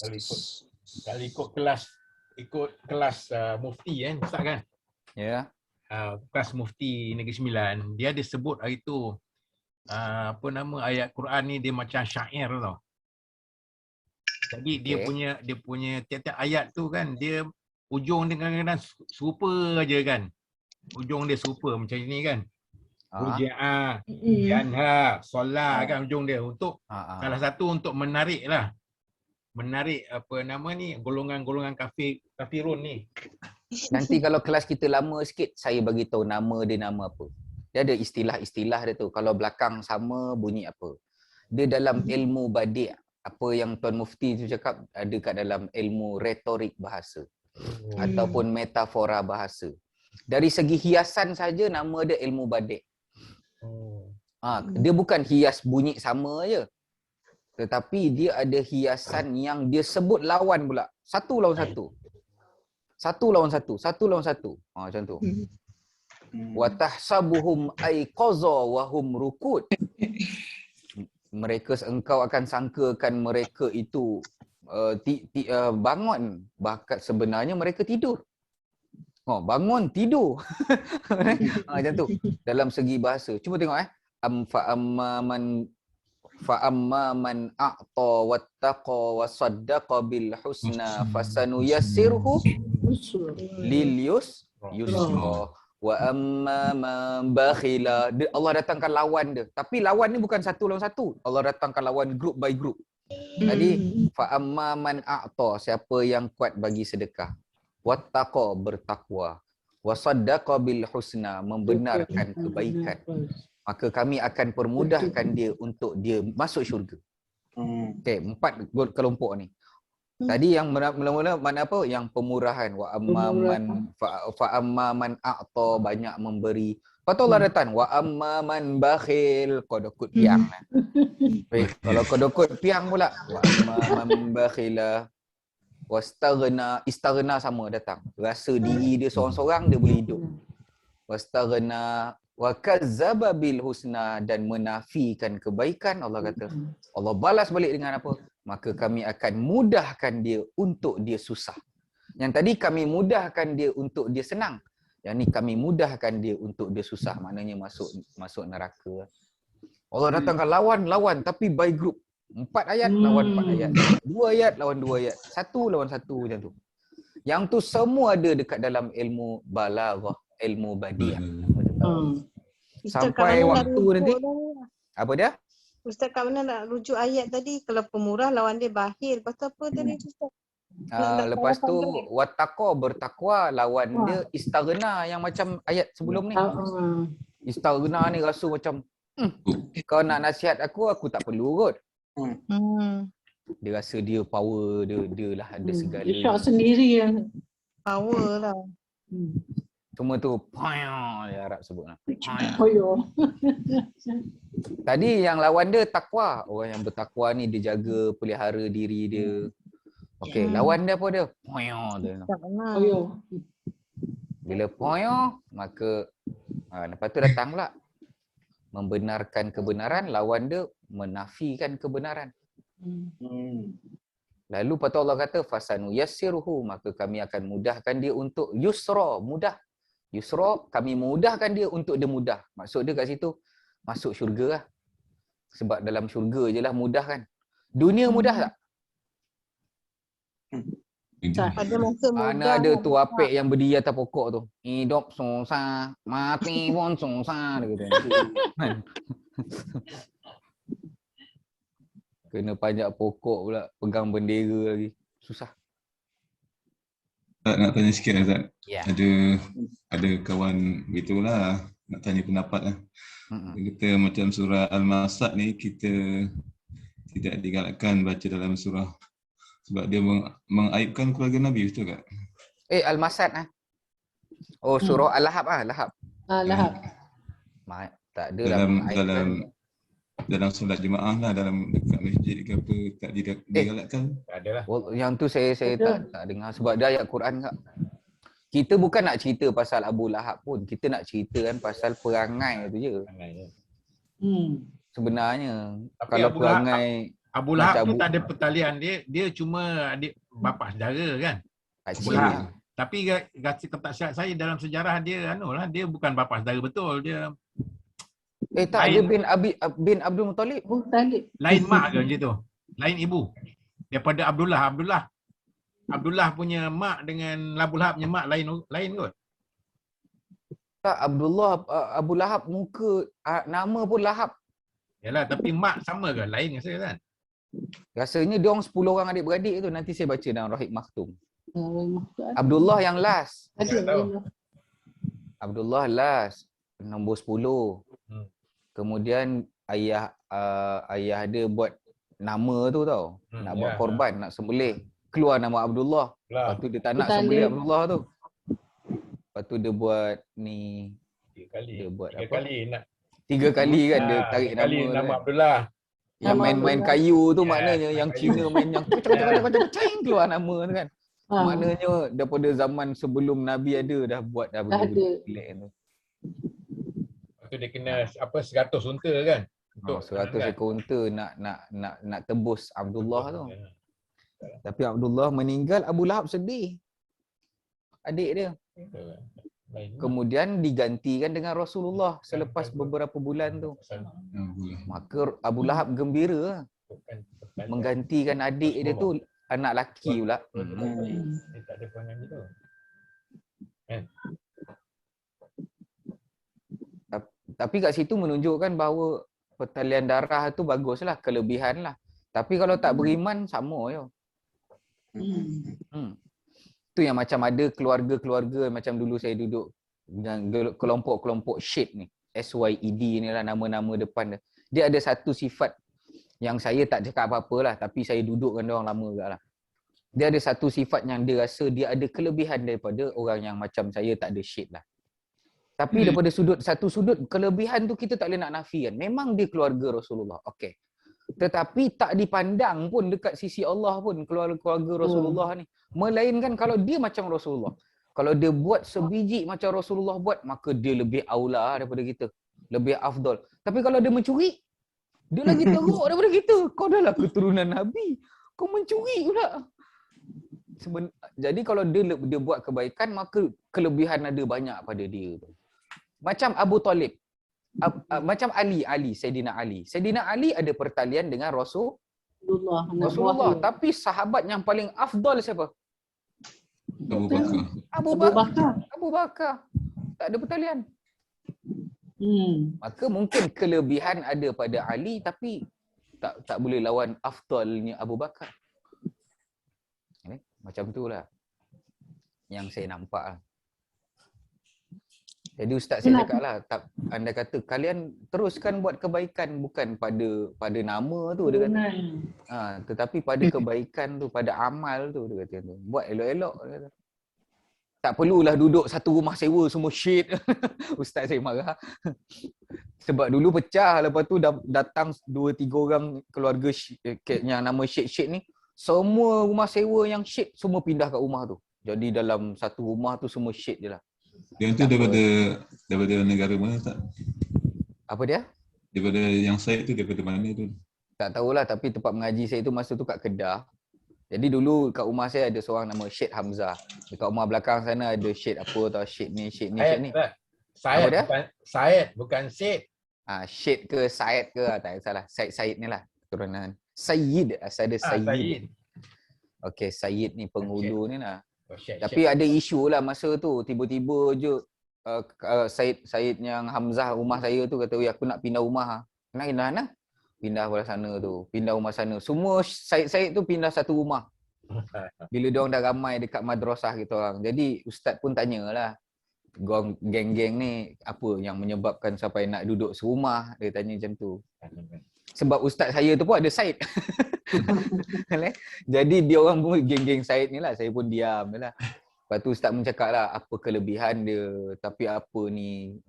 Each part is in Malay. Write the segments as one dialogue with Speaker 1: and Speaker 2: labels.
Speaker 1: Kalau ikut kelas mufti kan, Ustaz kan?
Speaker 2: Ya.
Speaker 1: Kelas mufti Negeri Sembilan, dia disebut hari tu apa nama ayat Quran ni dia macam syair tau. Jadi dia punya tiap-tiap ayat tu kan dia ujung dia kadang-kadang serupa aja kan. Ujung dia serupa macam ni kan. Ruji'ah, yanha, solat kan ujung dia untuk salah satu untuk menarik apa nama ni golongan-golongan kafirun ni.
Speaker 2: Nanti kalau kelas kita lama sikit saya bagi tahu nama dia nama apa. Dia ada istilah-istilah dia tu. Kalau belakang sama bunyi apa. Dia dalam ilmu badi', apa yang Tuan Mufti tu cakap ada kat dalam ilmu retorik bahasa ataupun metafora bahasa. Dari segi hiasan saja nama dia ilmu badi'. Dia bukan hias bunyi sama aja. Tetapi dia ada hiasan yang dia sebut lawan pula. Satu lawan satu. Satu lawan satu. Satu lawan satu. Macam tu. Wa tahsabuhum aiqaza wa hum rukud. Engkau akan sangkakan mereka itu bangun, bahkan sebenarnya mereka tidur. Bangun tidur. Macam tu dalam segi bahasa. Cuba tengok fa amma man a'ta wattaqa wa saddaqa bil husna fasanuyassirhu lil yusra. Wa amma man bakhila. Allah datangkan lawan dia. Tapi lawan ni bukan satu lawan satu. Allah datangkan lawan group by group. Tadi fa amma man a'ta, siapa yang kuat bagi sedekah. Wattaqa, bertakwa. Wa saddaqa bil husna, membenarkan kebaikan. Maka kami akan permudahkan dia untuk dia masuk syurga. Okey, 4 kelompok ni. Tadi yang mula-mula mana apa? Yang pemurahan. Wa amman fa amman a'ta, banyak memberi. Lepas tu Allah datang wa amman bakhil, kodokut piang. Kalau kodokut piang pula wa amman bakhila istaghna sama datang. Rasa diri dia seorang-seorang dia boleh hidup. Wastaghna wa kazzaba bil husna, dan menafikan kebaikan. Allah kata, Allah balas balik dengan apa? Maka kami akan mudahkan dia untuk dia susah. Yang tadi kami mudahkan dia untuk dia senang. Yang ni kami mudahkan dia untuk dia susah. Maknanya masuk neraka. Allah datangkan lawan tapi by group. 4 ayat lawan 4 ayat. 2 ayat lawan 2 ayat. 1 lawan 1 macam tu. Yang tu semua ada dekat dalam ilmu balaghah, ilmu badiah. Sampai waktu nanti apa dia?
Speaker 3: Ustaz, kat mana nak rujuk ayat tadi? Kalau pemurah lawan dia bakhil. Lepas tu apa tadi Ustaz?
Speaker 2: Lepas tu wattaqa, bertakwa, lawan dia istaghna, yang macam ayat sebelum ni. Istaghna ni rasa macam kau nak nasihat aku tak perlu kot. Dia rasa dia power, dia lah ada segala.
Speaker 4: Dia syak sendiri yang
Speaker 3: power lah.
Speaker 2: Cuma tu dia Arab sebut lah.
Speaker 4: Tadi
Speaker 2: Tadi yang lawan dia takwa. Orang yang bertakwa ni dia jaga, pelihara diri dia. Okey, lawan dia apa dia? Bila maka lepas tu datang pula membenarkan kebenaran, lawan dia menafikan kebenaran. Lalu lepas tu Allah kata fasanu yassiruhu, maka kami akan mudahkan dia untuk yusra, mudah. Yusra, kami mudahkan dia untuk dia mudah. Maksud dia kat situ masuk syurga lah. Sebab dalam syurga je lah mudah kan. Dunia mudah tak?
Speaker 3: Ada masa mudah.
Speaker 2: Mana ada tu apek yang berdiri atas pokok tu. Hidup susah, mati pun susah. Dia kata. Kena panjat pokok pula, pegang bendera lagi. Susah.
Speaker 5: Nak tanya sikit Azad.
Speaker 2: Ya.
Speaker 5: Ada kawan gitulah nak tanya pendapat lah. Dia kata macam surah Al-Masad ni kita tidak digalakkan baca dalam surah sebab dia mengaibkan keluarga Nabi, betul tak?
Speaker 2: Al-Masad Oh, surah Al-Lahab Lahab.
Speaker 4: Lahab.
Speaker 2: Tak ada
Speaker 5: dalam solat jemaah lah, dalam dekat masjid ke apa, tak digalakkan.
Speaker 1: Tak adalah.
Speaker 2: Yang tu saya tak dengar sebab dia ayat Quran tak. Kita bukan nak cerita pasal Abu Lahab pun, kita nak ceritakan pasal perangai tu je. Sebenarnya
Speaker 1: tapi
Speaker 2: kalau
Speaker 1: Abu
Speaker 2: perangai
Speaker 1: Abu Lahab
Speaker 2: Macam
Speaker 1: tu
Speaker 2: Abu-
Speaker 1: tak ada pertalian, dia cuma adik bapa saudara kan.
Speaker 2: Kecil
Speaker 1: Lahab.
Speaker 2: dia.
Speaker 1: Tapi kata ketak saya dalam sejarah dia dia bukan bapa saudara betul, dia
Speaker 2: Tak, dia bin Abdul Muttalib.
Speaker 4: Oh, Talib.
Speaker 1: lain mak ke macam tu. Lain ibu. Daripada Abdullah punya mak dengan Abu Lahab punya mak lain kot.
Speaker 2: Tak, Abdullah, Abu Lahab muka, nama pun Lahab.
Speaker 1: Yalah, tapi mak sama ke? Lain rasa kan?
Speaker 2: Rasanya dia orang 10 orang adik-beradik tu. Nanti saya baca dalam Rahib Maktum.
Speaker 4: Ada.
Speaker 2: Abdullah yang last.
Speaker 4: Ada.
Speaker 1: Tak tahu.
Speaker 2: Abdullah last. Nombor 10.
Speaker 1: Hmm.
Speaker 2: Kemudian ayah dia buat nama tu tau. Nak buat korban, nak sembelih. Keluar nama Abdullah. Lepas tu dia tak nak
Speaker 4: Talib.
Speaker 2: sembelih Abdullah tu. Lepas tu dia buat ni.
Speaker 1: 3 kali.
Speaker 2: Dia buat
Speaker 1: 3
Speaker 2: apa?
Speaker 1: kali nak
Speaker 2: 3 kali kan dia tarik
Speaker 1: 3 kali
Speaker 2: nama
Speaker 1: nama
Speaker 2: tu kan.
Speaker 1: Abdullah.
Speaker 2: Yang
Speaker 4: Nama
Speaker 2: main-main
Speaker 4: Abdullah.
Speaker 2: kayu tu
Speaker 1: Ya,
Speaker 2: maknanya
Speaker 1: main
Speaker 2: yang
Speaker 1: kayu.
Speaker 2: Cina main yang kocak keluar nama tu kan.
Speaker 4: Ah,
Speaker 2: Maknanya daripada zaman sebelum Nabi ada dah buat dah
Speaker 4: Dah
Speaker 2: benda-benda
Speaker 4: ada.
Speaker 2: pelik tu.
Speaker 1: Lepas tu dia kena 100 unta kan. Untuk
Speaker 2: 100 ekor unta nak tebus Abdullah tu. Tapi Abdullah meninggal, Abu Lahab sedih. Adik dia. Kemudian digantikan dengan Rasulullah selepas beberapa bulan tu. Maka Abu Lahab gembira menggantikan adik dia tu anak lelaki pula.
Speaker 1: Dia tak ada perangai gitu.
Speaker 2: Tapi kat situ menunjukkan bahawa pertalian darah tu baguslah, kelebihan lah. Tapi kalau tak beriman sama je. Tu yang macam ada keluarga-keluarga macam dulu saya duduk dengan kelompok-kelompok Syed ni. SYED ni lah nama-nama depan dia. Dia ada satu sifat yang saya tak cakap apa-apa lah, tapi saya duduk dengan dia orang lama juga lah. Dia ada satu sifat yang dia rasa dia ada kelebihan daripada orang yang macam saya tak ada Syed lah. Tapi daripada satu sudut, kelebihan tu kita tak boleh nak nafikan. Memang dia keluarga Rasulullah. Okey. Tetapi tak dipandang pun dekat sisi Allah pun keluarga Rasulullah ni. Melainkan kalau dia macam Rasulullah. Kalau dia buat sebiji macam Rasulullah buat, maka dia lebih aula daripada kita. Lebih afdal. Tapi kalau dia mencuri, dia lagi teruk daripada kita. Kau dah lah keturunan Nabi. Kau mencuri pula. Jadi kalau dia buat kebaikan, maka kelebihan ada banyak pada dia tu. Macam Abu Talib. Macam Sayyidina Ali. Sayyidina Ali ada pertalian dengan Rasulullah. Tapi sahabat yang paling afdal siapa?
Speaker 5: Abu Bakar.
Speaker 2: Abu Bakar. Tak ada pertalian. Maka mungkin kelebihan ada pada Ali tapi tak boleh lawan afdalnya Abu Bakar. Macam itulah yang saya nampak lah. Jadi ustaz saya cakap lah, anda kata kalian teruskan buat kebaikan bukan pada nama tu dia kata. Tetapi pada kebaikan tu, pada amal tu dia kata tu. Buat elok-elok dia kata. Tak perlulah duduk satu rumah sewa semua Syed. Ustaz saya marah. Sebab dulu pecah, lepas tu datang 2-3 orang keluarga yang nama Syed ni, semua rumah sewa yang Syed semua pindah kat rumah tu. Jadi dalam satu rumah tu semua Syed je lah.
Speaker 5: Yang tu daripada negara mana tak?
Speaker 2: Apa dia?
Speaker 5: Daripada yang Syed tu daripada mana tu?
Speaker 2: Tak tahulah, tapi tempat mengaji saya tu masa tu kat Kedah. Jadi dulu kat rumah saya ada seorang nama Syed Hamzah. Dekat rumah belakang sana ada Syed apa tau, Syed ni.
Speaker 1: Syed bukan Syed.
Speaker 2: Syed ke Syed ke tak salah. Syed ni lah keturunan. Syed, asal ada Syed. Okey, Syed ni penghulu ni lah. Tapi ada isu lah masa tu. Tiba-tiba je Syed yang Hamzah rumah saya tu kata, aku nak pindah rumah. Nak pindah mana? Pindah belah sana tu. Pindah rumah sana. Semua Syed tu pindah satu rumah. Bila diorang dah ramai dekat madrasah kita orang. Jadi ustaz pun tanyalah. Geng-geng ni apa yang menyebabkan sampai nak duduk serumah. Dia tanya macam tu. Sebab ustaz saya tu pun ada Syed. Jadi dia orang pun geng-geng Syed ni lah. Saya pun diam je lah. Lepas tu ustaz pun cakap lah apa kelebihan dia. Tapi apa ni.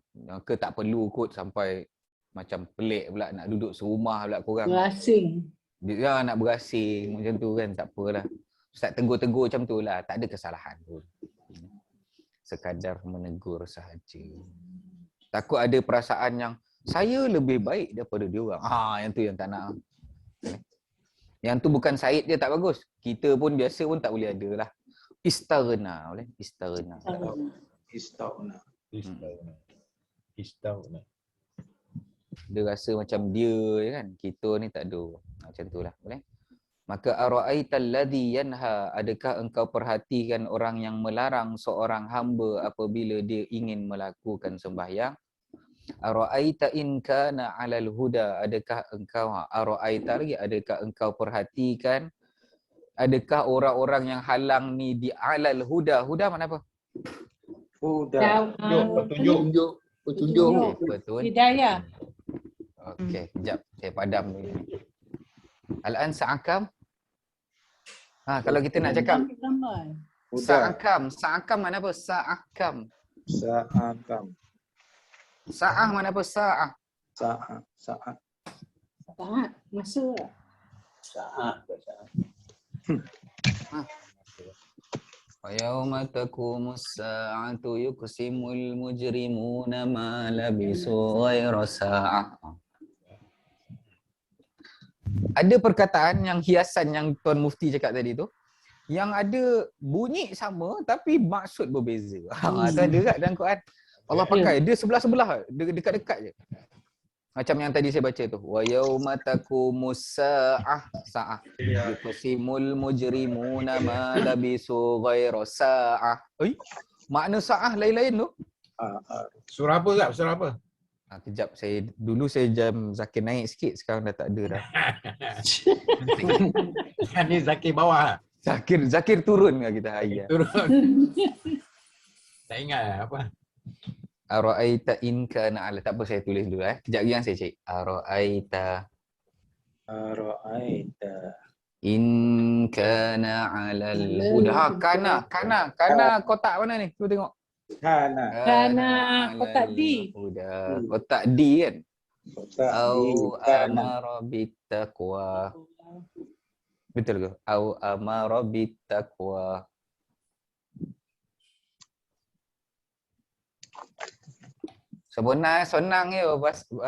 Speaker 2: Ke tak perlu kot sampai macam pelik pula nak duduk serumah pula korang.
Speaker 4: Berasing.
Speaker 2: Ya nak berasing macam tu kan, tak apalah. Ustaz tegur-tegur macam tu lah. Tak ada kesalahan pun. Sekadar menegur sahaja. Takut ada perasaan yang saya lebih baik daripada dia orang. Yang tu yang tak nak. Yang tu bukan Said dia tak bagus. Kita pun biasa pun tak boleh ada lah. Istaghna boleh? Istaghna.
Speaker 6: Istaghna.
Speaker 1: Istaghna.
Speaker 2: Dia rasa macam dia je kan. Kita ni tak ada. Macam tu lah. Boleh? Maka ara'aital ladzi yanha, adakah engkau perhatikan orang yang melarang seorang hamba apabila dia ingin melakukan sembahyang? Ara'aita in kana 'alal huda, adakah engkau ara'aita lagi, adakah engkau perhatikan, adakah orang-orang yang halang ni di 'alal huda? Huda mana apa?
Speaker 6: Huda.
Speaker 1: Petunjuk.
Speaker 4: Petunjuk.
Speaker 2: Okey, betul.
Speaker 4: Hidayah.
Speaker 2: Okey, kejap saya padam dulu. Al-an sa'akam. Kalau kita nak cakap
Speaker 6: Huda.
Speaker 2: sa'akam mana apa? Sa'akam.
Speaker 6: Sa'akam.
Speaker 2: Sa'ah mana apa? Sa'ah.
Speaker 6: Sa'at. Sa'at.
Speaker 4: Saat. Masa.
Speaker 2: Wa yauma taqumus sa'atu yuqsimul mujrimuna ma labisu ghaira sa'ah. Ada perkataan yang hiasan yang Tuan Mufti cakap tadi tu, yang ada bunyi sama tapi maksud berbeza. Tu ada kat dalam Quran. Allah pakai dia sebelah-sebelah, dekat-dekat je. Macam yang tadi saya baca tu. Wa yauma taqumus sa'ah yuqsimul mujrimuna ma labisu ghaira sa'ah. Makna sa'ah lain-lain tu.
Speaker 1: Surah apa tak? Surah apa?
Speaker 2: Kejap, dulu saya jam Zakir naik sikit, sekarang dah tak ada dah.
Speaker 1: Ni Zakir bawah.
Speaker 2: Zakir turun ke kita hari.
Speaker 1: Turun. Tak ingat lah apa.
Speaker 2: Ara'aita in kana 'ala, tak apa saya tulis dulu Kejap lagi yang saya cek. Ara'aita in kana 'alal huda. Kana kotak mana ni? Cuba tengok.
Speaker 4: Kana kotak D.
Speaker 2: Huda. Kotak D kan? Au amara bittaqwa. Betul ke? Au amara bittaqwa. Sebenarnya senang je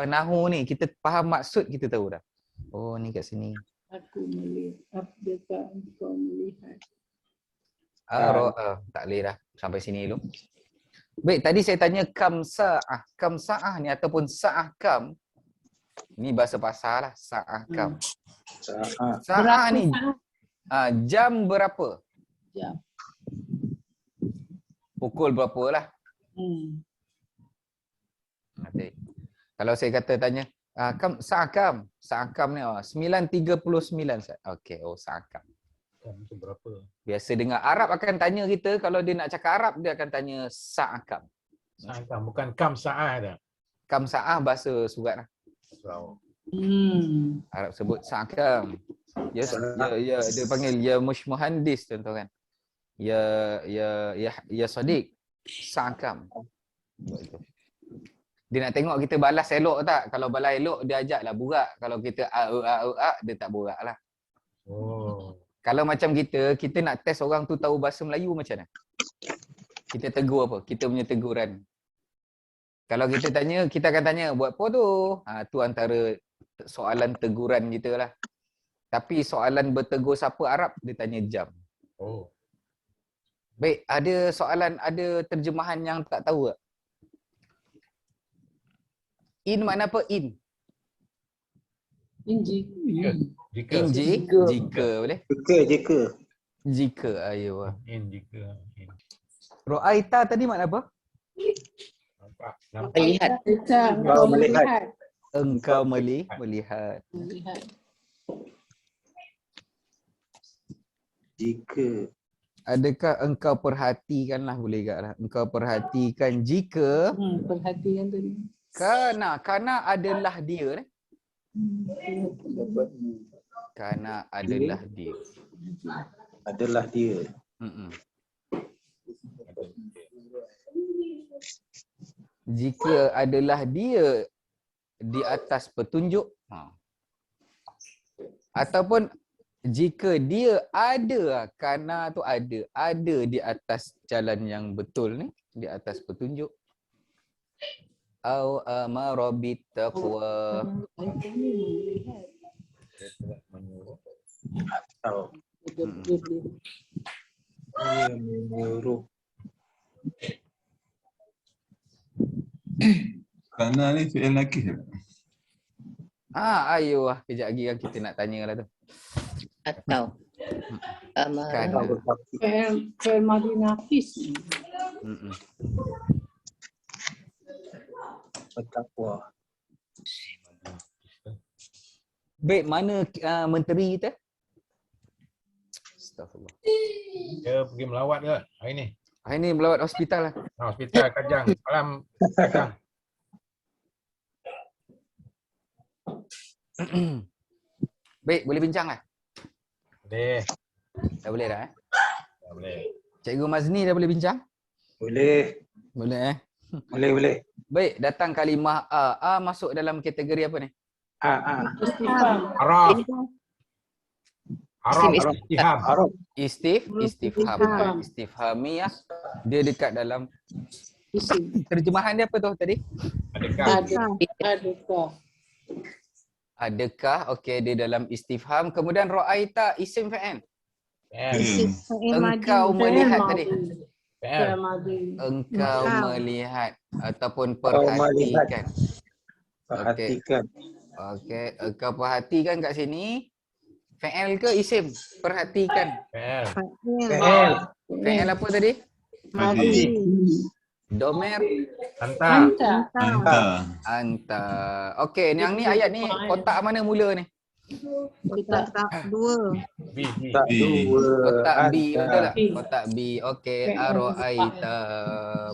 Speaker 2: nahu ni, kita faham maksud, kita tahu dah. Oh ni kat sini.
Speaker 4: Aku melihat. Apakah engkau melihat?
Speaker 2: Tak boleh dah. Sampai sini dulu. Baik, tadi saya tanya kam sa'ah. Kam sa'ah ni ataupun sa'ah kam. Ni bahasa pasar lah. Sa'ah kam. Sa'ah ni jam berapa?
Speaker 4: Jam.
Speaker 2: Pukul berapa lah. Kalau saya kata tanya, kam sa'ah kam. Sa'ah kam ni 9.39. Okey, sa'ah kam.
Speaker 1: Itu berapa?
Speaker 2: Biasa dengar Arab akan tanya kita, kalau dia nak cakap Arab dia akan tanya sa'ah kam.
Speaker 1: Sa'ah bukan kam sa'ah dah.
Speaker 2: Kam sa'ah bahasa surat lah. Arab sebut sa'ah kam. Ya, dia panggil ya muhandis tuan-tuan kan. Ya sadiq. Sa'ah kam. Dia nak tengok kita balas elok tak. Kalau balas elok dia ajaklah burak. Kalau kita dia tak burak lah. Kalau macam kita nak test orang tu tahu bahasa Melayu macam mana? Kita tegur apa? Kita punya teguran. Kalau kita tanya, kita akan tanya, buat apa tu? Tu antara soalan teguran kita lah. Tapi soalan bertegur siapa Arab, dia tanya jam. Baik, ada soalan, ada terjemahan yang tak tahu tak? In mana apa? In? Jika boleh? Jika. Ayo.
Speaker 1: Jika.
Speaker 2: Ro'aita tadi makna apa?
Speaker 1: Nampak.
Speaker 3: Lihat.
Speaker 4: Engkau melihat.
Speaker 2: Engkau melihat.
Speaker 6: Jika.
Speaker 2: Adakah engkau perhatikanlah, boleh tak lah. Engkau perhatikan jika
Speaker 4: Perhatikan tadi.
Speaker 2: Kana adalah dia. Kana adalah dia.
Speaker 6: Adalah dia.
Speaker 2: Jika adalah dia di atas petunjuk, ataupun jika dia ada, kana tu ada di atas jalan yang betul ni, di atas petunjuk. Au amara bittaqwa.
Speaker 6: Atau
Speaker 4: Boleh.
Speaker 6: dia menyuruh.
Speaker 5: Kerana ni fi'il nakis.
Speaker 2: Ayo lah. Kejap lagi kan kita nak tanya lah tu.
Speaker 7: Atau
Speaker 2: Kan.
Speaker 6: Atau berkaki.
Speaker 4: Fi'il madhi nafis.
Speaker 6: Bertakwa.
Speaker 2: Baik, mana menteri kita? Astagfirullah.
Speaker 1: Dia pergi melawat ke hari ni?
Speaker 2: Hari ni melawat hospital lah.
Speaker 1: Hospital Kajang. Malam Kajang.
Speaker 2: Baik, boleh bincang lah?
Speaker 1: Boleh.
Speaker 2: Dah boleh dah
Speaker 1: Tak boleh.
Speaker 2: Cikgu Mazni dah boleh bincang?
Speaker 6: Boleh.
Speaker 2: Boleh
Speaker 6: Boleh.
Speaker 2: Baik, datang kalimah A. A masuk dalam kategori apa ni?
Speaker 4: Istifham.
Speaker 1: Araf. Araf.
Speaker 7: Isim
Speaker 1: Istiham.
Speaker 6: Arab.
Speaker 2: Istifham. Istifhamiyah. Dia dekat dalam
Speaker 4: Isim.
Speaker 2: terjemahan dia apa tu tadi?
Speaker 1: Adakah?
Speaker 4: Adakah.
Speaker 2: Adakah? Okey, dia dalam istifham. Kemudian ra'aita isim fa'il. Engkau melihat tadi.
Speaker 1: PL.
Speaker 4: Fi'il madhi.
Speaker 2: Engkau melihat ataupun
Speaker 6: Engkau melihat.
Speaker 2: perhatikan.
Speaker 6: Perhatikan.
Speaker 2: Okey, engkau perhatikan kat sini. Fa'il ke isim? Perhatikan.
Speaker 1: PL.
Speaker 6: Fi'il.
Speaker 2: Fa'il apa tadi?
Speaker 6: Madhi.
Speaker 2: Domer
Speaker 1: Hantar.
Speaker 4: Anta.
Speaker 2: anta. Okey, yang ni ayat ni kotak mana mula ni?
Speaker 3: Kotak 2.
Speaker 1: B.
Speaker 6: Tak
Speaker 5: B.
Speaker 6: dua.
Speaker 2: Kotak B betul tak?
Speaker 4: B.
Speaker 2: Kotak B. Okey, ara'aita.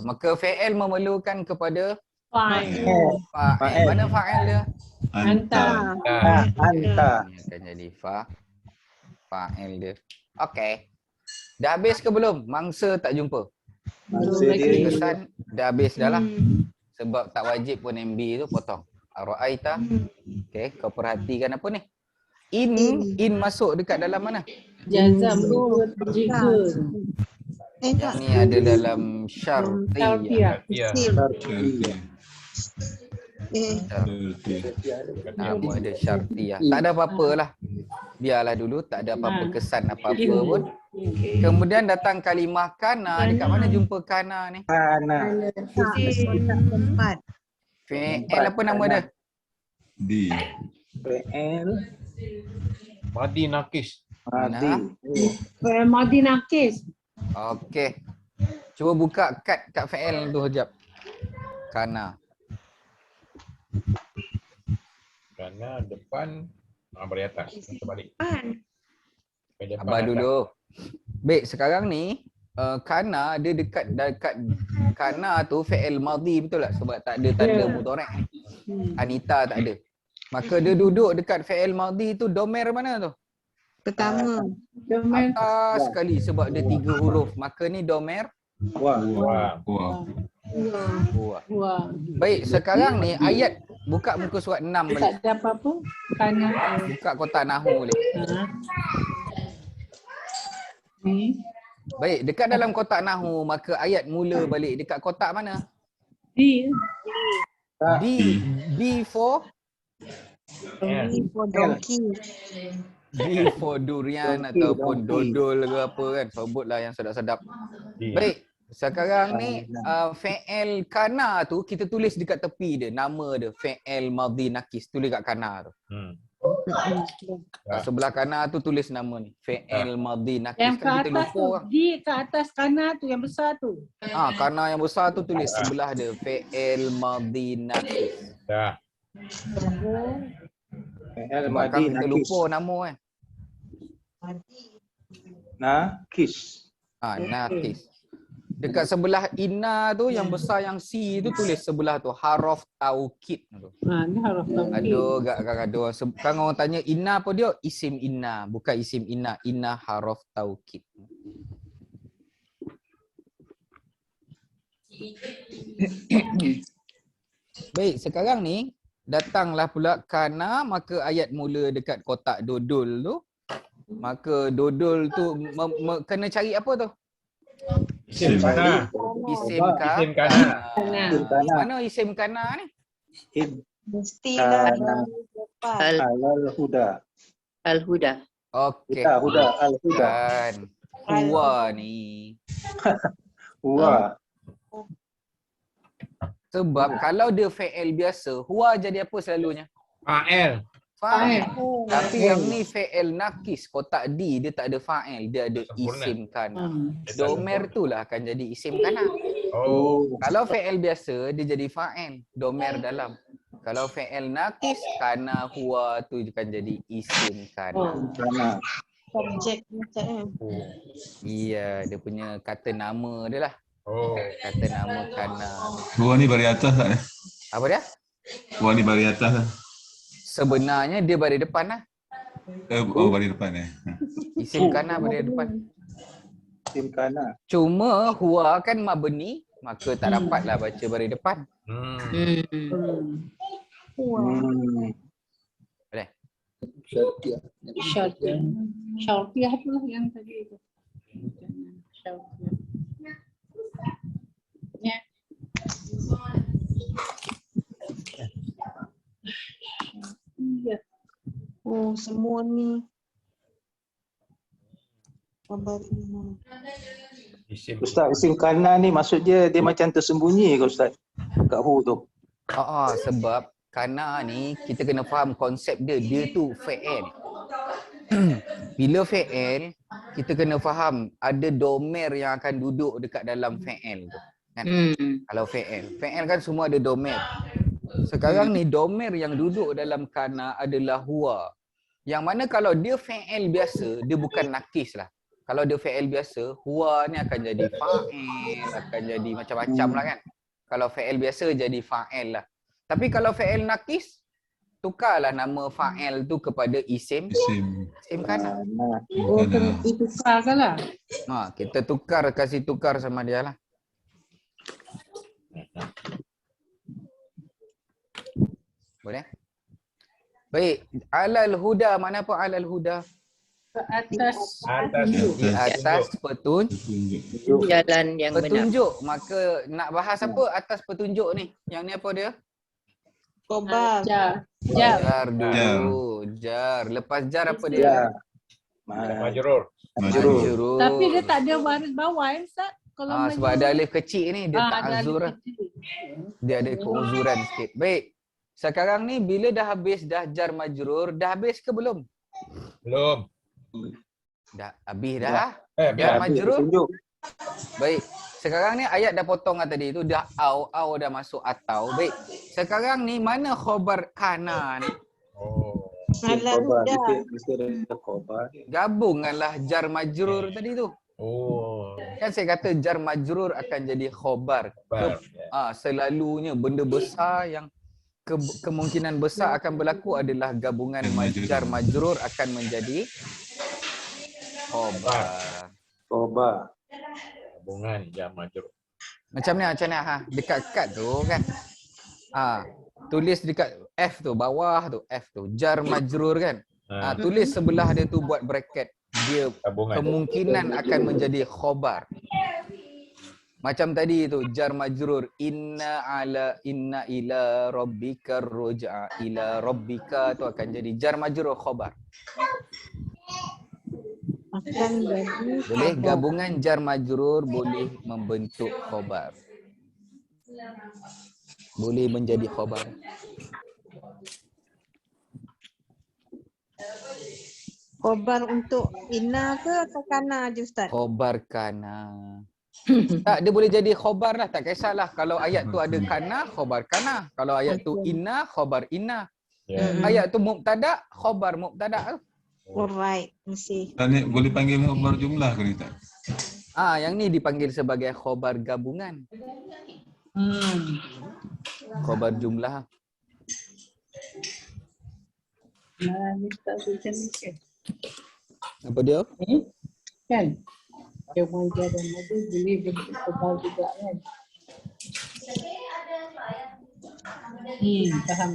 Speaker 2: Maka fa'il memerlukan kepada
Speaker 4: Fa'il.
Speaker 2: fa'il.
Speaker 6: Fa'il.
Speaker 2: Mana fa'il dia?
Speaker 4: Anta.
Speaker 6: Anta.
Speaker 2: Ini akan jadi fa'il dia. Okey. Dah habis ke belum? Mangsa tak jumpa.
Speaker 6: Masa
Speaker 4: Belum
Speaker 6: dia
Speaker 2: Kesan dah habis dah lah. Sebab tak wajib pun MB tu potong. Ara'aita. Okey, kau perhatikan apa ni? In masuk dekat dalam mana?
Speaker 4: Jazam. Jika.
Speaker 2: Yang ni ada dalam syartiyah.
Speaker 4: Tarbiyah.
Speaker 1: Ya.
Speaker 5: Syartiyah.
Speaker 2: Nama dia syartiyah. Tak ada apa-apa lah. Biarlah dulu, tak ada apa-apa kesan apa-apa pun. Kemudian datang kalimah kana. Dekat mana jumpa kana ni?
Speaker 6: Kana.
Speaker 3: Kotak 4.
Speaker 2: Fi'il apa nama dia?
Speaker 5: D.
Speaker 6: Fi'il.
Speaker 1: Madi nakis.
Speaker 6: Madhi.
Speaker 4: Fi'il madhi nakis.
Speaker 2: Okey. Cuba buka kat fi'il tu sekejap. Kana.
Speaker 1: Kerana depan balik atas. Kita balik. Depan
Speaker 2: Abah
Speaker 1: atas.
Speaker 2: dulu. Baik, sekarang ni kana dia dekat kana tu fi'il madhi betul tak? Sebab tak ada tanda mudhari'. Anita tak ada. Maka dia duduk dekat fi'il madhi tu domer mana tu?
Speaker 3: Pertama.
Speaker 4: Domain.
Speaker 2: Atas sekali sebab dia 3 huruf. Maka ni domer.
Speaker 6: Wah.
Speaker 1: Wah.
Speaker 5: Wah.
Speaker 2: Wah.
Speaker 4: Wah.
Speaker 2: Baik, sekarang ni ayat buka muka surat 6 balik.
Speaker 4: Tak ada apa-apa. Kana.
Speaker 2: Buka kotak nahu balik.
Speaker 4: Ni.
Speaker 2: Baik, dekat dalam kotak nahu maka ayat mula balik dekat kotak mana?
Speaker 4: D.
Speaker 2: D for
Speaker 3: For donkey.
Speaker 2: D for durian ataupun dodol ke apa kan. Sebutlah yang sedap-sedap. Baik, sekarang ni fi'il kana tu kita tulis dekat tepi dia. Nama dia fi'il madhi nakis. Tulis kat kana tu. Kat sebelah kana tu tulis nama ni. Fi'il madhi nakis.
Speaker 4: Yang ke
Speaker 2: Kan kita
Speaker 4: atas
Speaker 2: lupa
Speaker 4: tu.
Speaker 2: orang.
Speaker 4: D ke atas kana tu yang besar tu.
Speaker 2: Kana yang besar tu tulis sebelah dia. Fi'il madhi nakis.
Speaker 1: Dah.
Speaker 6: Fi'il
Speaker 2: Sebab
Speaker 6: madhi
Speaker 2: kan kita
Speaker 6: nakis.
Speaker 2: lupa nama kan.
Speaker 6: Nakis.
Speaker 2: Nakis. Dekat sebelah inna tu yang besar yang C tu tulis sebelah tu haraf taukid tu.
Speaker 4: Ni harus tahu.
Speaker 2: Aduh agak gaduh. Kan orang tanya inna apa dia? Isim inna, bukan isim inna. Inna haraf taukid. Baik, sekarang ni datanglah pula kana maka ayat mula dekat kotak dodol tu. Maka dodol tu kena cari apa tu?
Speaker 1: Isim kana.
Speaker 2: Isim
Speaker 1: Isim kana.
Speaker 2: Mana isim kana ni?
Speaker 3: Mestilah
Speaker 6: Kana.
Speaker 3: depan.
Speaker 6: Al-huda.
Speaker 7: Al-Huda.
Speaker 2: Okey.
Speaker 6: Huda, Huda, Al-Huda.
Speaker 2: Kan. Huwa ni.
Speaker 6: Huwa.
Speaker 2: Sebab kalau dia fi'il biasa, huwa jadi apa selalunya?
Speaker 1: Fa'il.
Speaker 2: Fa'il. Tapi yang ni fi'il nakis, kotak D dia tak ada fa'il, dia ada
Speaker 1: Sempurna.
Speaker 2: isim kana.
Speaker 1: Dia tak
Speaker 2: Domer tu lah akan jadi isim kana.
Speaker 1: Oh.
Speaker 2: Kalau fi'il biasa dia jadi fa'il, domer dalam. Kalau fi'il nakis, kana huwa tu akan jadi isim kana.
Speaker 6: Kana.
Speaker 3: Subjek macam
Speaker 2: Iya, dia punya kata nama dia lah.
Speaker 1: Oh.
Speaker 2: Kata nama kana.
Speaker 5: Huwa ni baris atas tak?
Speaker 2: Apa dia?
Speaker 5: Huwa ni baris atas tak?
Speaker 2: Sebenarnya dia baris depan lah.
Speaker 5: Baris depan
Speaker 2: Isim kana baris depan.
Speaker 6: Isim kana.
Speaker 2: Cuma huwa kan mabni, maka tak dapatlah baca baris depan. Boleh?
Speaker 4: Syartiyah. Syartiyah tu lah yang tadi tu. Syartiyah. Ya. Syartiyah.
Speaker 3: Oh, semua ni. Khabar ini.
Speaker 1: Isim.
Speaker 6: Ustaz, isim kana ni maksud dia macam tersembunyi ke Ustaz? Kat hu tu.
Speaker 2: Sebab kana ni kita kena faham konsep dia. Dia tu fi'il. Bila fi'il, kita kena faham ada domer yang akan duduk dekat dalam fi'il tu. Kan? Kalau fi'il. Fi'il kan semua ada domer. Sekarang ni domer yang duduk dalam kana adalah huwa. Yang mana kalau dia fi'il biasa, dia bukan nakis lah. Kalau dia fi'il biasa, huwa ni akan jadi fa'il, akan jadi macam-macam lah kan. Kalau fi'il biasa jadi fa'il lah. Tapi kalau fi'il nakis, tukarlah nama fa'il tu kepada isim kana.
Speaker 4: Oh, kena ditukarkan lah.
Speaker 2: Kita kasih tukar sama dia lah. Boleh? Baik, alal huda, mana apa alal huda?
Speaker 4: Ke atas.
Speaker 2: Di atas petunjuk.
Speaker 7: Jalan yang benar.
Speaker 2: Petunjuk, maka nak bahas apa atas petunjuk ni? Yang ni apa dia?
Speaker 3: Khabar.
Speaker 4: Jar.
Speaker 2: Jar dulu. Jar. Lepas jar apa dia?
Speaker 1: Majrur.
Speaker 2: Majrur.
Speaker 4: Tapi dia tak ada baris bawah kan Ustaz? Kalau
Speaker 2: Sebab ada alif kecil ni, dia tak
Speaker 4: ada
Speaker 2: azur lah. Dia ada keuzuran sikit. Baik. Sekarang ni bila dah habis dah jar majrur, dah habis ke belum?
Speaker 1: Belum.
Speaker 2: Dah habis dah.
Speaker 1: Biar.
Speaker 2: Jar majrur. Baik. Sekarang ni ayat dah potong kan tadi tu, dah au dah masuk atau. Baik. Sekarang ni mana khabar kana ni?
Speaker 1: Oh.
Speaker 3: Alal huda.
Speaker 2: Gabunganlah jar majrur tadi tu.
Speaker 1: Oh.
Speaker 2: Kan saya kata jar majrur akan jadi khabar. Selalunya benda besar yang kemungkinan besar akan berlaku adalah gabungan jar majrur akan menjadi khabar.
Speaker 1: Gabungan jar majrur.
Speaker 2: Macam ni dekat kad tu kan. Tulis dekat F tu, bawah tu F tu, jar majrur kan. Tulis sebelah dia tu buat bracket. Dia
Speaker 1: Gabungan.
Speaker 2: kemungkinan akan menjadi khabar. Macam tadi tu jar majrur inna ila rabbika ruj'a, ila rabbika tu akan jadi jar majrur khabar.
Speaker 3: Akan jadi
Speaker 2: Boleh gabungan jar majrur boleh membentuk khabar. Boleh menjadi khabar.
Speaker 3: khabar untuk inna ke atau kana je Ustaz?
Speaker 2: Khabar kana. Tak, dia boleh jadi khabar lah, tak kisahlah. Kalau ayat tu ada kana, khabar kana. Kalau ayat tu inna, khabar inna. Ayat tu mubtada, khabar mubtada.
Speaker 3: Alright, mesti.
Speaker 5: Ni boleh panggil khabar jumlah ke ni tak?
Speaker 2: Yang ni dipanggil sebagai khabar gabungan. Khabar jumlah. Apa dia?
Speaker 4: Kan? Dia mengajar dan madu boleh bentuk khabar juga kan? Faham.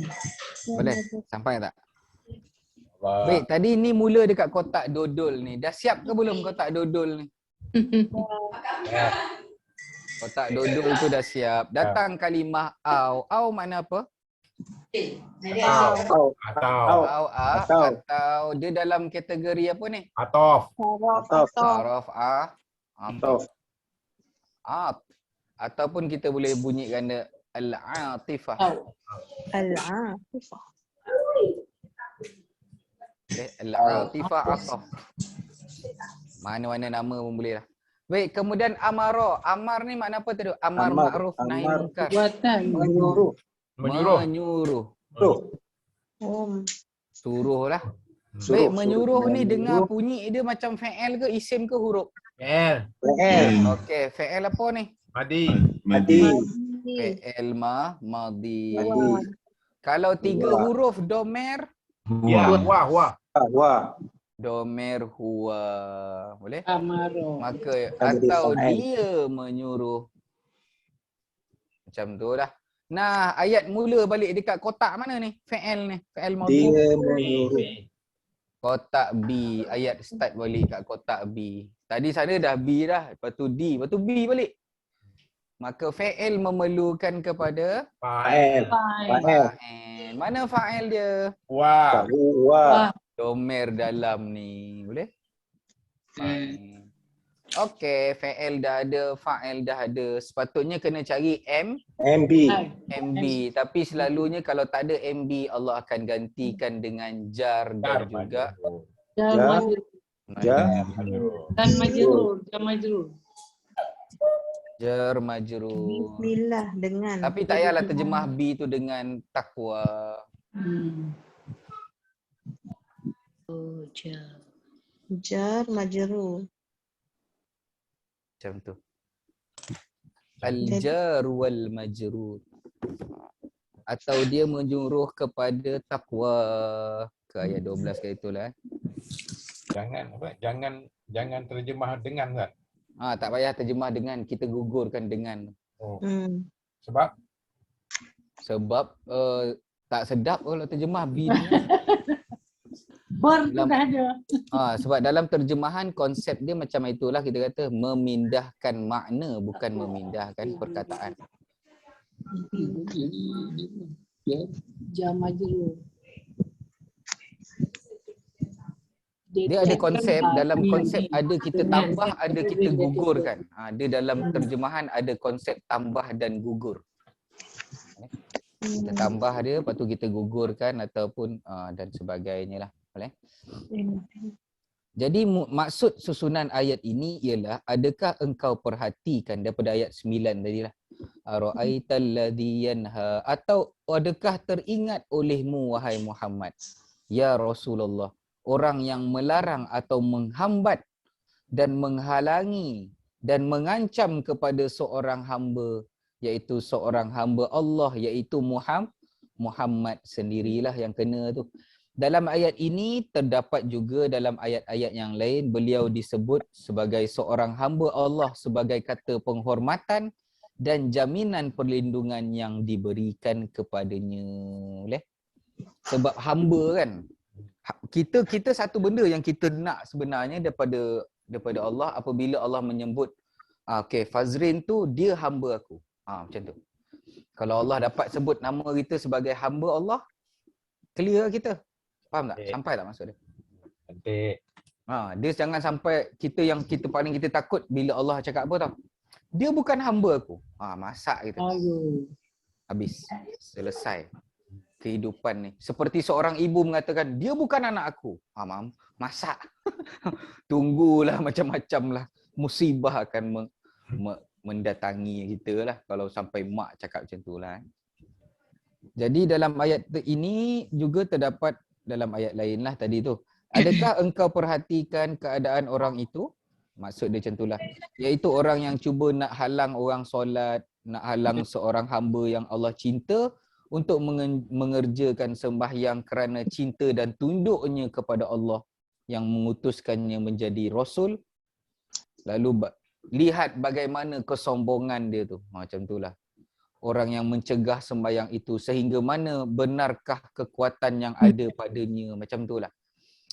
Speaker 2: Boleh? Sampai tak? Baik, tadi ni mula dekat kotak dodol ni. Dah siap ke belum kotak dodol ni? Kotak dodol tu dah siap. Datang kalimah au. Au makna apa?
Speaker 1: Atau.
Speaker 2: Atau dia dalam kategori apa ni?
Speaker 1: Atof.
Speaker 2: Saraf
Speaker 6: Atau
Speaker 2: ataupun kita boleh bunyikan dia al-atifah.
Speaker 3: Al-atifah.
Speaker 2: Al-atifah ataf. Mana-mana nama pun boleh lah. Baik, kemudian amara. Amar ni makna apa tadi? Amar ma'ruf nahi munkar.
Speaker 4: Buatan.
Speaker 6: menyuruh.
Speaker 2: Menyuruh. Suruh lah. Baik, menyuruh ni dengar bunyi dia macam fa'il ke isim ke huruf?
Speaker 1: Fi'il.
Speaker 2: Okey, fa'il apa ni?
Speaker 1: Madi.
Speaker 2: Fa'il madi. Kalau 3 huruf domer,
Speaker 1: Ya, wah.
Speaker 2: domer huwa. Boleh?
Speaker 4: Amaro.
Speaker 2: Maka
Speaker 6: Kan jadi
Speaker 2: atau
Speaker 6: fa'il.
Speaker 2: dia menyuruh. Macam tu lah. Nah, ayat mula balik dekat kotak mana ni? Fa'il ni. Fa'il madi.
Speaker 6: Dia menyuruh.
Speaker 2: Kotak B. Ayat start balik kat kotak B. Tadi sana dah B dah. Lepas tu D. Lepas tu B balik. Maka fa'il memerlukan kepada
Speaker 1: Fa'il.
Speaker 2: fa'il. Mana fa'il dia?
Speaker 1: Wah.
Speaker 6: Wah.
Speaker 2: Domer dalam ni. Boleh? Fa'il. Okey, fa'il dah ada, fa'il dah ada. Sepatutnya kena cari
Speaker 6: MB.
Speaker 2: MB. Tapi selalunya kalau tak ada MB, Allah akan gantikan dengan jar dan juga
Speaker 4: Dan majrur.
Speaker 2: jar majrur.
Speaker 3: Bismillah dengan.
Speaker 2: Tapi tak payahlah terjemah B tu dengan takwa.
Speaker 3: Jar majrur.
Speaker 2: Macam tu. Al-jar wal majrur. Atau dia menyuruh kepada takwa. Ke ayat 12 ke itulah.
Speaker 1: Jangan terjemah dengan kan.
Speaker 2: Tak payah terjemah dengan, kita gugurkan dengan.
Speaker 1: Sebab
Speaker 2: Sebab tak sedap kalau terjemah B ni.
Speaker 4: Bar tu dah ada.
Speaker 2: Sebab dalam terjemahan konsep dia macam itulah, kita kata memindahkan makna bukan memindahkan perkataan.
Speaker 4: Jam majrur.
Speaker 2: Dia ada konsep, dalam konsep ada kita tambah, ada kita gugurkan. Dia dalam terjemahan ada konsep tambah dan gugur. Kita tambah dia, lepas tu kita gugurkan ataupun dan sebagainya lah. Boleh? Jadi maksud susunan ayat ini ialah, adakah engkau perhatikan daripada ayat 9 tadi lah. Ara'aital ladzi yanha, atau adakah teringat olehmu wahai Muhammad, ya Rasulullah, orang yang melarang atau menghambat dan menghalangi dan mengancam kepada seorang hamba, iaitu seorang hamba Allah, iaitu Muhammad sendirilah yang kena tu. Dalam ayat ini terdapat juga dalam ayat-ayat yang lain beliau disebut sebagai seorang hamba Allah sebagai kata penghormatan dan jaminan perlindungan yang diberikan kepadanya. Boleh? Sebab hamba kan, kita satu benda yang kita nak sebenarnya daripada Allah apabila Allah menyebut okey, Fazrin tu dia hamba aku. Macam tu. Kalau Allah dapat sebut nama kita sebagai hamba Allah, clear kita. Faham tak? Sampai tak maksud dia?
Speaker 1: cantik.
Speaker 2: Dia jangan sampai kita yang kita paling kita takut bila Allah cakap apa tau? Dia bukan hamba aku. Masak kita. Habis. Selesai kehidupan ni. Seperti seorang ibu mengatakan, dia bukan anak aku. Mam, masak. Tunggulah macam-macam lah. Musibah akan mendatangi kita lah kalau sampai mak cakap macam tu lah. Jadi dalam ayat ini juga terdapat dalam ayat lain lah tadi tu. Adakah engkau perhatikan keadaan orang itu? Maksud dia macam tu lah. Iaitu orang yang cuba nak halang orang solat, nak halang seorang hamba yang Allah cinta untuk mengerjakan sembahyang kerana cinta dan tunduknya kepada Allah yang mengutuskannya menjadi Rasul. Lalu lihat bagaimana kesombongan dia tu. Macam itulah. Orang yang mencegah sembahyang itu sehingga mana benarkah kekuatan yang ada padanya. Macam itulah.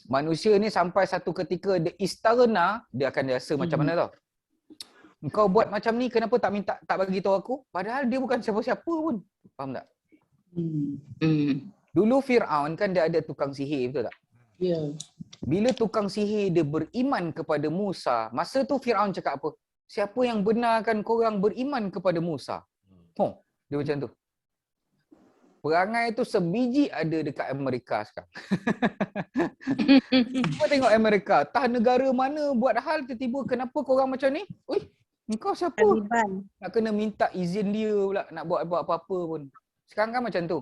Speaker 2: Manusia ni sampai satu ketika dia istarna, dia akan rasa macam mana tau. Engkau buat macam ni, kenapa tak bagi tahu aku? Padahal dia bukan siapa-siapa pun. Faham tak? Dulu Fir'aun kan dia ada tukang sihir, betul tak?
Speaker 4: Ya.
Speaker 2: Bila tukang sihir dia beriman kepada Musa, masa tu Fir'aun cakap apa? Siapa yang benarkan korang beriman kepada Musa? Dia macam tu. Perangai tu sebiji ada dekat Amerika sekarang. Cuba tengok Amerika. Tah negara mana buat hal tiba-tiba kenapa korang macam ni? Oi, engkau siapa?
Speaker 3: Taliban.
Speaker 2: Nak kena minta izin dia pula nak buat apa-apa pun. Sekarang kan macam tu.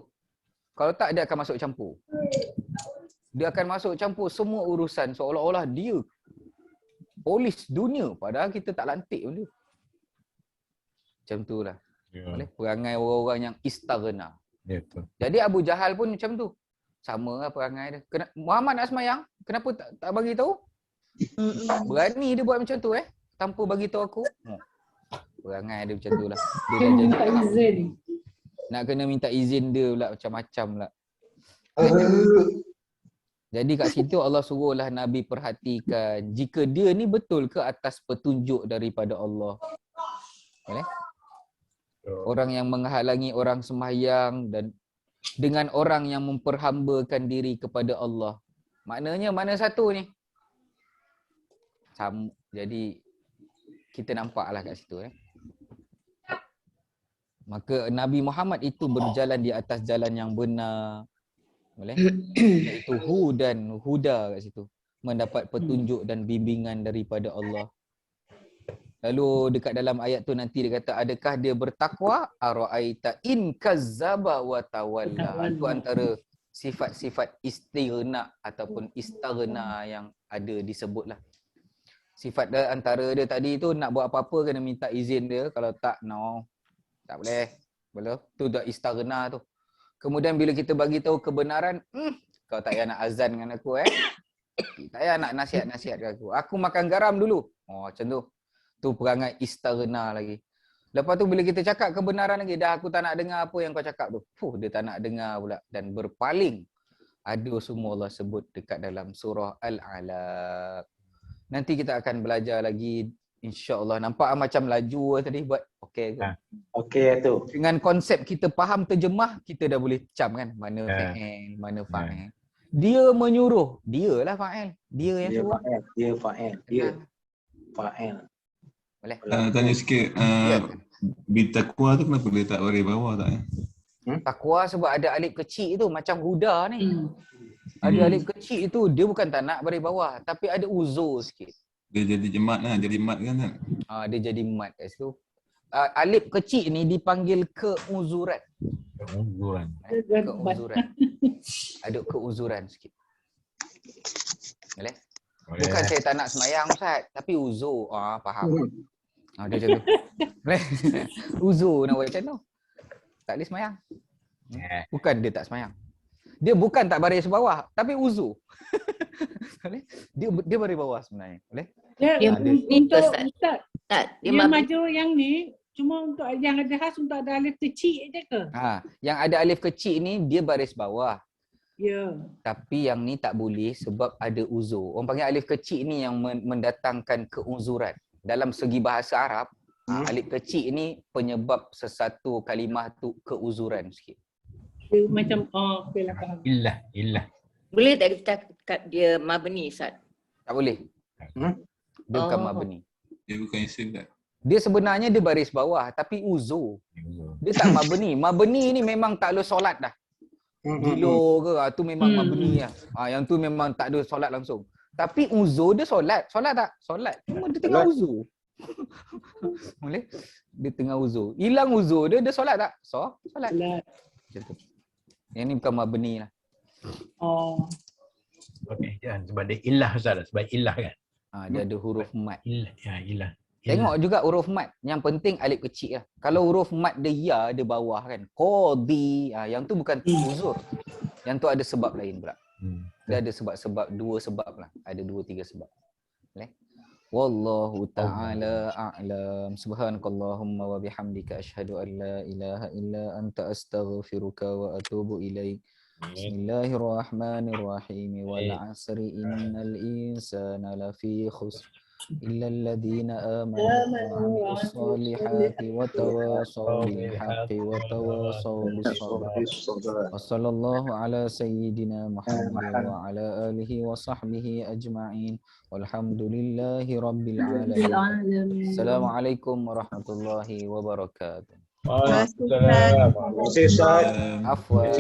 Speaker 2: Kalau tak dia akan masuk campur. Dia akan masuk campur semua urusan seolah-olah dia polis dunia padahal kita tak lantik pun dia. Macam tu lah.
Speaker 1: Ya.
Speaker 2: Perangai orang-orang yang istaghna.
Speaker 1: Betul.
Speaker 2: Jadi Abu Jahal pun macam tu. Sama lah perangai dia. Muhammad nak semayang, kenapa tak bagi tahu? Berani dia buat macam tu tanpa bagi tahu aku. Perangai dia macam tu lah. Dia dah
Speaker 4: Kena
Speaker 2: jadi
Speaker 4: minta izin.
Speaker 2: nak kena minta izin dia pula macam-macam pula. Jadi kat situ Allah suruhlah Nabi perhatikan jika dia ni betul ke atas petunjuk daripada Allah. Boleh? Orang yang menghalangi orang sembahyang dan dengan orang yang memperhambakan diri kepada Allah. Maknanya mana satu ni? Sama. Jadi kita nampaklah kat situ Maka Nabi Muhammad itu berjalan di atas jalan yang benar. Boleh? Iaitu huda kat situ. Mendapat petunjuk dan bimbingan daripada Allah. Lalu dekat dalam ayat tu nanti dia kata adakah dia bertakwa? Ara'aita in kazzaba wa tawalla. Itu antara sifat-sifat istighna ataupun istaghna yang ada disebutlah. Sifat dia antara dia tadi tu nak buat apa-apa kena minta izin dia, kalau tak no. Tak boleh. Boleh. Tu dah istaghna tu. Kemudian bila kita bagi tahu kebenaran, kau tak payah nak azan dengan aku tak payah nak nasihat-nasihat dengan aku. Aku makan garam dulu. Macam tu. Tu perangai istaghna lagi. Lepas tu bila kita cakap kebenaran lagi, dah aku tak nak dengar apa yang kau cakap tu. Dia tak nak dengar pula dan berpaling. Ada semua Allah sebut dekat dalam surah Al-Alaq. Nanti kita akan belajar lagi insya-Allah. Nampak macam laju tadi buat okey ke?
Speaker 6: Okey tu.
Speaker 2: Dengan konsep kita faham terjemah, kita dah boleh cam kan mana fa'il, mana fa'il. Dia menyuruh, dialah fa'il. Dia yang suruh.
Speaker 6: Dia fa'il.
Speaker 2: Boleh?
Speaker 5: Tanya sikit, bitaqwa tu kenapa dia tak baris bawah tak?
Speaker 2: Takwa sebab ada alif kecil tu macam huda ni. Ada alif kecil tu dia bukan tak nak baris bawah tapi ada uzur sikit.
Speaker 5: Dia jadi jemat lah, jadi mat kan tak?
Speaker 2: Dia jadi mat kat situ. Alif kecil ni dipanggil keuzuran. Keuzuran. Ada keuzuran sikit. Boleh? Bukan saya tak nak semayang Ustaz, tapi uzur. Faham. Dia macam tu. Boleh? Uzur nak buat macam tu. Tak boleh semayang. Bukan dia tak semayang. Dia bukan tak baris bawah, tapi uzur. Boleh? Dia baris bawah sebenarnya. Boleh?
Speaker 4: Ya, untuk Ustaz,
Speaker 7: Dia
Speaker 4: maju yang ni cuma untuk yang ada khas untuk ada alif kecil je ke?
Speaker 2: Yang ada alif kecil ni dia baris bawah.
Speaker 4: Ya.
Speaker 2: Tapi yang ni tak boleh sebab ada uzur. Orang panggil alif kecil ni yang mendatangkan keuzuran. Dalam segi bahasa Arab, alif kecil ni penyebab sesuatu kalimah tu keuzuran sikit.
Speaker 4: Dia macam okey lah faham.
Speaker 1: Illah.
Speaker 7: boleh tak kita kat dia mabni Ustaz?
Speaker 2: Tak boleh. Dia bukan mabni.
Speaker 5: Dia bukan isim tak?
Speaker 2: Dia sebenarnya dia baris bawah tapi uzur. Dia tak mabni. Mabni ni memang tak ada solat dah. Gilo ke, tu memang mabni lah. Yang tu memang tak ada solat langsung. Tapi uzur dia solat. Solat tak? Solat. Cuma dia tengah uzur. Boleh? Dia tengah uzur. Hilang uzur dia solat tak? Solat. Macam tu. Yang ni bukan mabni lah.
Speaker 1: Okey, jangan sebab dia illah Ustaz, sebab illah kan.
Speaker 2: Dia ada huruf mat.
Speaker 1: Illah.
Speaker 2: Tengok juga huruf mat. Yang penting alif kecil lah. Kalau huruf mat dia ya, dia bawah kan. Qadi. Yang tu bukan uzur. Yang tu ada sebab lain pula. Dia ada sebab-sebab, dua sebab lah. Ada 2-3 sebab. Boleh? Wallahu ta'ala a'lam. Subhanakallahumma wa bihamdika asyhadu an la ilaha illa anta astaghfiruka wa atubu ilaik. Bismillahirrahmanirrahim. Wal 'asri innal insana lafi khusr إلا الذين آمنوا وعملوا الصالحات وتواصوا بالحق وتواصوا بالصبر وصلى الله على سيدنا محمد وعلى آله وصحبه أجمعين والحمد لله رب العالمين. السلام عليكم ورحمة الله وبركاته.
Speaker 6: Waalaikumsalam.
Speaker 2: عفوا.